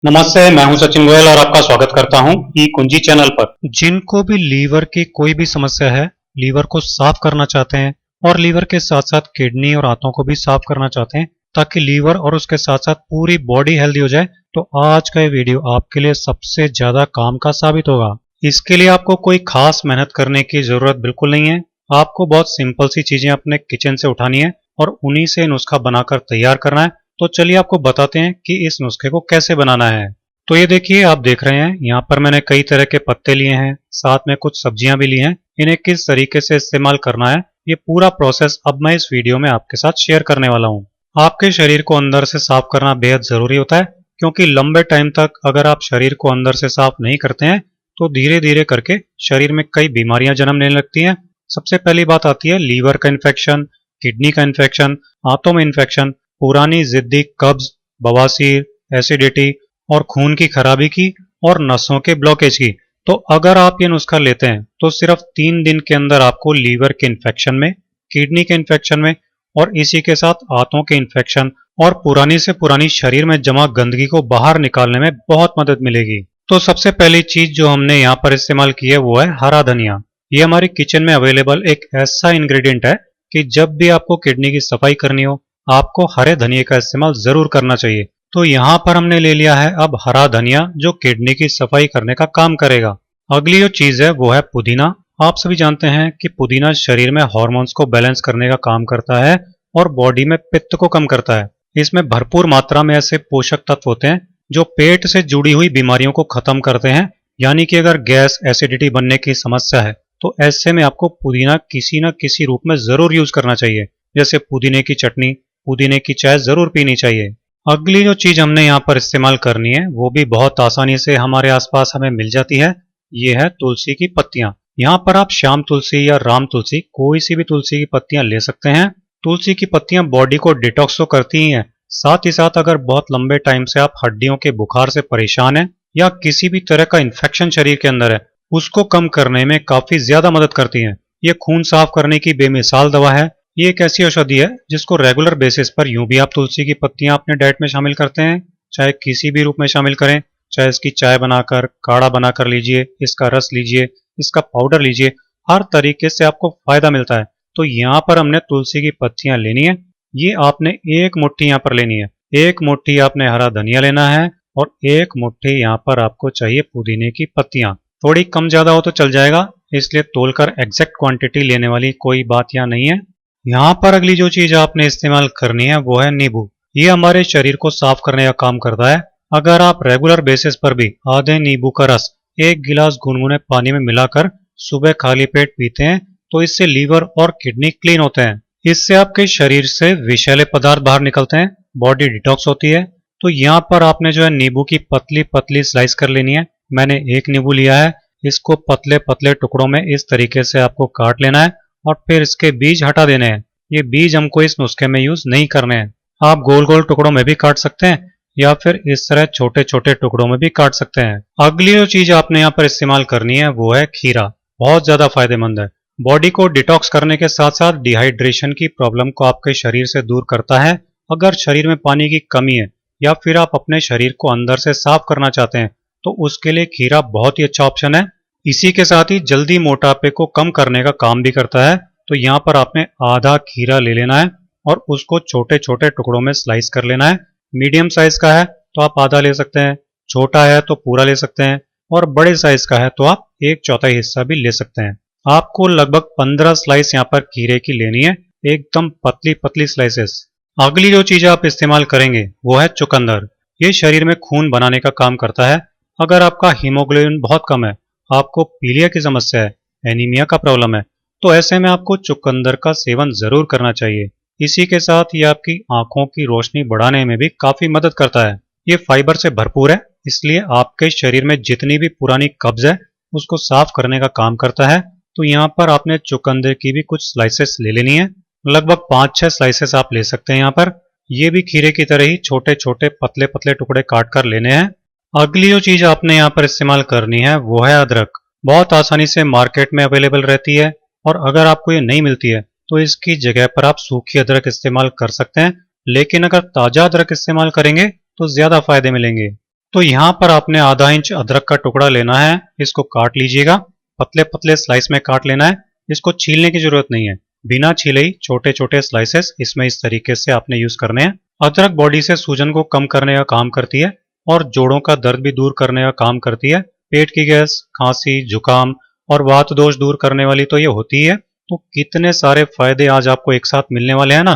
नमस्ते, मैं हूं सचिन गोयल और आपका स्वागत करता हूं ई कुंजी चैनल पर। जिनको भी लीवर की कोई भी समस्या है, लीवर को साफ करना चाहते हैं और लीवर के साथ साथ किडनी और आंतों को भी साफ करना चाहते हैं ताकि लीवर और उसके साथ साथ पूरी बॉडी हेल्दी हो जाए, तो आज का ये वीडियो आपके लिए सबसे ज्यादा काम का साबित होगा। इसके लिए आपको कोई खास मेहनत करने की जरूरत बिल्कुल नहीं है। आपको बहुत सिंपल सी चीजें अपने किचन से उठानी है और उन्हीं से नुस्खा बनाकर तैयार करना है। तो चलिए आपको बताते हैं कि इस नुस्खे को कैसे बनाना है। तो ये देखिए, आप देख रहे हैं यहाँ पर मैंने कई तरह के पत्ते लिए हैं, साथ में कुछ सब्जियां भी ली हैं। इन्हें किस तरीके से इस्तेमाल करना है, ये पूरा प्रोसेस अब मैं इस वीडियो में आपके साथ शेयर करने वाला हूँ। आपके शरीर को अंदर से साफ करना बेहद जरूरी होता है, क्योंकि लंबे टाइम तक अगर आप शरीर को अंदर से साफ नहीं करते हैं तो धीरे धीरे करके शरीर में कई बीमारियां जन्म लेने लगती हैं। सबसे पहली बात आती है लीवर का इन्फेक्शन, किडनी का इन्फेक्शन, आंतों में इन्फेक्शन, पुरानी जिद्दी कब्ज, बवासीर, एसिडिटी और खून की खराबी की और नसों के ब्लॉकेज की। तो अगर आप ये नुस्खा लेते हैं तो सिर्फ 3 दिन के अंदर आपको लीवर के इन्फेक्शन में, किडनी के इन्फेक्शन में और इसी के साथ आंतों के इन्फेक्शन और पुरानी से पुरानी शरीर में जमा गंदगी को बाहर निकालने में बहुत मदद मिलेगी। तो सबसे पहली चीज जो हमने यहाँ पर इस्तेमाल की है वो है हरा धनिया। ये हमारी किचन में अवेलेबल एक ऐसा इंग्रेडिएंट है कि जब भी आपको किडनी की सफाई करनी हो, आपको हरे धनिया का इस्तेमाल जरूर करना चाहिए। तो यहाँ पर हमने ले लिया है अब हरा धनिया, जो किडनी की सफाई करने का काम करेगा। अगली जो चीज है वो है पुदीना। आप सभी जानते हैं कि पुदीना शरीर में हार्मोन्स को बैलेंस करने का काम करता है और बॉडी में पित्त को कम करता है। इसमें भरपूर मात्रा में ऐसे पोषक तत्व होते हैं जो पेट से जुड़ी हुई बीमारियों को खत्म करते हैं। यानी कि अगर गैस, एसिडिटी बनने की समस्या है तो ऐसे में आपको पुदीना किसी न किसी रूप में जरूर यूज करना चाहिए। जैसे पुदीने की चटनी, पुदीने की चाय जरूर पीनी चाहिए। अगली जो चीज हमने यहाँ पर इस्तेमाल करनी है वो भी बहुत आसानी से हमारे आसपास हमें मिल जाती है। ये है तुलसी की पत्तियां। यहाँ पर आप श्याम तुलसी या राम तुलसी, कोई सी भी तुलसी की पत्तियां ले सकते हैं। तुलसी की पत्तियां बॉडी को डिटॉक्स तो करती ही हैं, साथ ही साथ अगर बहुत लंबे टाइम से आप हड्डियों के बुखार से परेशान हैं या किसी भी तरह का इन्फेक्शन शरीर के अंदर है, उसको कम करने में काफी ज्यादा मदद करती हैं। ये खून साफ करने की बेमिसाल दवा है। ये एक ऐसी औषधि है जिसको रेगुलर बेसिस पर यूं भी आप तुलसी की पत्तियां अपने डाइट में शामिल करते हैं, चाहे किसी भी रूप में शामिल करें, चाहे इसकी चाय बनाकर, काढ़ा बनाकर लीजिए, इसका रस लीजिए, इसका पाउडर लीजिए, हर तरीके से आपको फायदा मिलता है। तो यहाँ पर हमने तुलसी की पत्तियां लेनी है। ये आपने एक मुट्ठी यहाँ पर लेनी है। एक मुट्ठी आपने हरा धनिया लेना है और एक मुट्ठी यहाँ पर आपको चाहिए पुदीने की पत्तियां। थोड़ी कम ज्यादा हो तो चल जाएगा, इसलिए तोलकर एग्जैक्ट क्वांटिटी लेने वाली कोई बात यहाँ नहीं है। यहाँ पर अगली जो चीज आपने इस्तेमाल करनी है वो है नींबू। ये हमारे शरीर को साफ करने का काम करता है। अगर आप रेगुलर बेसिस पर भी आधे नींबू का रस 1 गिलास गुनगुने पानी में मिलाकर सुबह खाली पेट पीते हैं तो इससे लीवर और किडनी क्लीन होते हैं। इससे आपके शरीर से विषैले पदार्थ बाहर निकलते हैं, बॉडी डिटॉक्स होती है। तो यहाँ पर आपने जो है नींबू की पतली पतली स्लाइस कर लेनी है। मैंने एक नींबू लिया है, इसको पतले पतले टुकड़ों में इस तरीके से आपको काट लेना है और फिर इसके बीज हटा देने हैं। ये बीज हमको इस नुस्खे में यूज नहीं करने हैं। आप गोल गोल टुकड़ों में भी काट सकते हैं या फिर इस तरह छोटे छोटे टुकड़ों में भी काट सकते हैं। अगली जो चीज आपने यहाँ पर इस्तेमाल करनी है वो है खीरा। बहुत ज्यादा फायदेमंद है, बॉडी को डिटॉक्स करने के साथ साथ डिहाइड्रेशन की प्रॉब्लम को आपके शरीर से दूर करता है। अगर शरीर में पानी की कमी है या फिर आप अपने शरीर को अंदर से साफ करना चाहते हैं तो उसके लिए खीरा बहुत ही अच्छा ऑप्शन है। इसी के साथ ही जल्दी मोटापे को कम करने का काम भी करता है। तो यहाँ पर आपने आधा खीरा ले लेना है और उसको छोटे छोटे टुकड़ों में स्लाइस कर लेना है। मीडियम साइज का है तो आप आधा ले सकते हैं, छोटा है तो पूरा ले सकते हैं और बड़े साइज का है तो आप 1/4 हिस्सा भी ले सकते हैं। आपको लगभग 15 स्लाइस यहाँ पर खीरे की लेनी है, एकदम पतली पतली स्लाइसेस। अगली जो चीज आप इस्तेमाल करेंगे वो है चुकंदर। ये शरीर में खून बनाने का काम करता है। अगर आपका हीमोग्लोबिन बहुत कम है, आपको पीलिया की समस्या है, एनीमिया का प्रॉब्लम है, तो ऐसे में आपको चुकंदर का सेवन जरूर करना चाहिए। इसी के साथ ये आपकी आंखों की रोशनी बढ़ाने में भी काफी मदद करता है। ये फाइबर से भरपूर है, इसलिए आपके शरीर में जितनी भी पुरानी कब्ज है उसको साफ करने का काम करता है। तो यहाँ पर आपने चुकंदर की भी कुछ स्लाइसेस ले लेनी है। लगभग 5-6 स्लाइसेस आप ले सकते हैं यहाँ पर। ये भी खीरे की तरह ही छोटे छोटे पतले पतले टुकड़े काट कर लेने हैं। अगली जो चीज आपने यहाँ पर इस्तेमाल करनी है वो है अदरक। बहुत आसानी से मार्केट में अवेलेबल रहती है और अगर आपको ये नहीं मिलती है तो इसकी जगह पर आप सूखी अदरक इस्तेमाल कर सकते हैं, लेकिन अगर ताजा अदरक इस्तेमाल करेंगे तो ज्यादा फायदे मिलेंगे। तो यहाँ पर आपने आधा इंच अदरक का टुकड़ा लेना है, इसको काट लीजिएगा, पतले पतले स्लाइस में काट लेना है, इसको छीलने की जरूरत नहीं है, बिना छीले ही छोटे छोटे स्लाइसेस इसमें इस तरीके से आपने यूज करने हैं। अदरक बॉडी से सूजन को कम करने का काम करती है और जोड़ों का दर्द भी दूर करने का काम करती है। पेट की गैस, खांसी, जुकाम और वात दोष दूर करने वाली तो ये होती है। तो कितने सारे फायदे आज आपको एक साथ मिलने वाले हैं ना।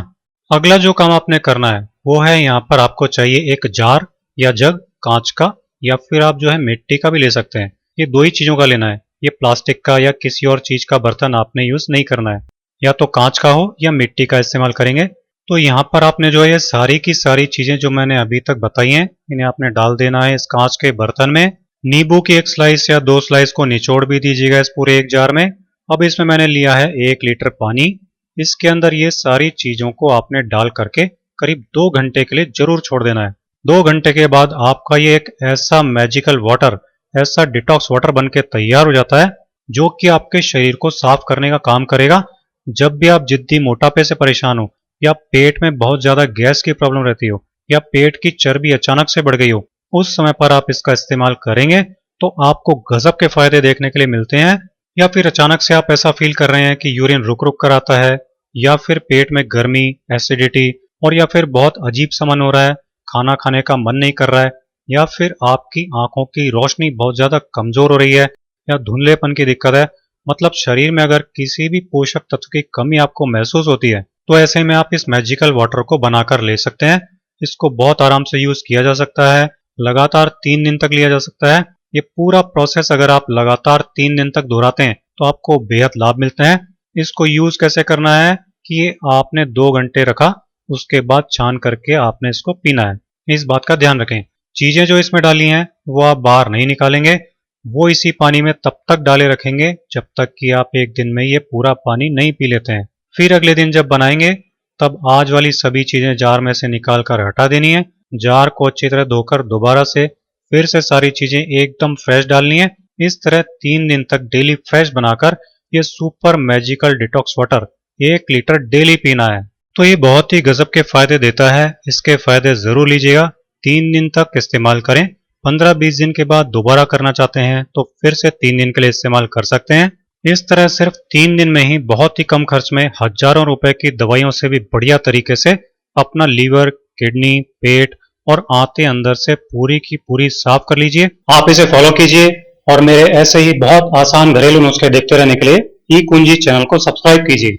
अगला जो काम आपने करना है वो है, यहाँ पर आपको चाहिए एक जार या जग, कांच का या फिर आप जो है मिट्टी का भी ले सकते हैं। ये दो ही चीजों का लेना है, ये प्लास्टिक का या किसी और चीज का बर्तन आपने यूज नहीं करना है, या तो कांच का हो या मिट्टी का इस्तेमाल करेंगे। तो यहाँ पर आपने जो है ये सारी की सारी चीजें जो मैंने अभी तक बताई हैं, इन्हें आपने डाल देना है इस कांच के बर्तन में। नींबू की एक स्लाइस या दो स्लाइस को निचोड़ भी दीजिएगा इस पूरे एक जार में। अब इसमें मैंने लिया है 1 लीटर पानी। इसके अंदर ये सारी चीजों को आपने डाल करके करीब 2 घंटे के लिए जरूर छोड़ देना है। 2 घंटे के बाद आपका ये एक ऐसा मैजिकल वाटर, ऐसा डिटॉक्स वाटर बन के तैयार हो जाता है जो कि आपके शरीर को साफ करने का काम करेगा। जब भी आप जिद्दी मोटापे से परेशान हो, या पेट में बहुत ज्यादा गैस की प्रॉब्लम रहती हो, या पेट की चर्बी अचानक से बढ़ गई हो, उस समय पर आप इसका इस्तेमाल करेंगे तो आपको गजब के फायदे देखने के लिए मिलते हैं। या फिर अचानक से आप ऐसा फील कर रहे हैं कि यूरिन रुक रुक कर आता है, या फिर पेट में गर्मी, एसिडिटी, और या फिर बहुत अजीब सा मन हो रहा है, खाना खाने का मन नहीं कर रहा है, या फिर आपकी आंखों की रोशनी बहुत ज्यादा कमजोर हो रही है, या धुंधलेपन की दिक्कत है, मतलब शरीर में अगर किसी भी पोषक तत्व की कमी आपको महसूस होती है, तो ऐसे में आप इस मैजिकल वाटर को बनाकर ले सकते हैं। इसको बहुत आराम से यूज किया जा सकता है, लगातार 3 दिन तक लिया जा सकता है। ये पूरा प्रोसेस अगर आप लगातार 3 दिन तक दोहराते हैं तो आपको बेहद लाभ मिलते हैं। इसको यूज कैसे करना है कि ये आपने 2 घंटे रखा, उसके बाद छान करके आपने इसको पीना है। इस बात का ध्यान रखें, चीजें जो इसमें डाली हैं वो आप बाहर नहीं निकालेंगे, वो इसी पानी में तब तक डाले रखेंगे जब तक कि आप एक दिन में ये पूरा पानी नहीं पी लेते हैं। फिर अगले दिन जब बनाएंगे तब आज वाली सभी चीजें जार में से निकाल कर हटा देनी है। जार को अच्छी तरह धोकर दोबारा से फिर से सारी चीजें एकदम फ्रेश डालनी है। इस तरह 3 दिन तक डेली फ्रेश बनाकर ये super magical detox water 1 litre daily पीना है। तो ये बहुत ही गजब के फायदे देता है, इसके फायदे जरूर लीजिएगा। 3 दिन तक इस्तेमाल करें, 15-20 दिन के बाद दोबारा करना चाहते हैं तो फिर से 3 दिन के लिए इस्तेमाल कर सकते हैं। इस तरह सिर्फ 3 दिन में ही बहुत ही कम खर्च में हजारों रुपए की दवाइयों से भी बढ़िया तरीके से अपना लीवर, किडनी, पेट और आंतें अंदर से पूरी की पूरी साफ कर लीजिए। आप इसे फॉलो कीजिए और मेरे ऐसे ही बहुत आसान घरेलू नुस्खे देखते रहने के लिए ई कुंजी चैनल को सब्सक्राइब कीजिए।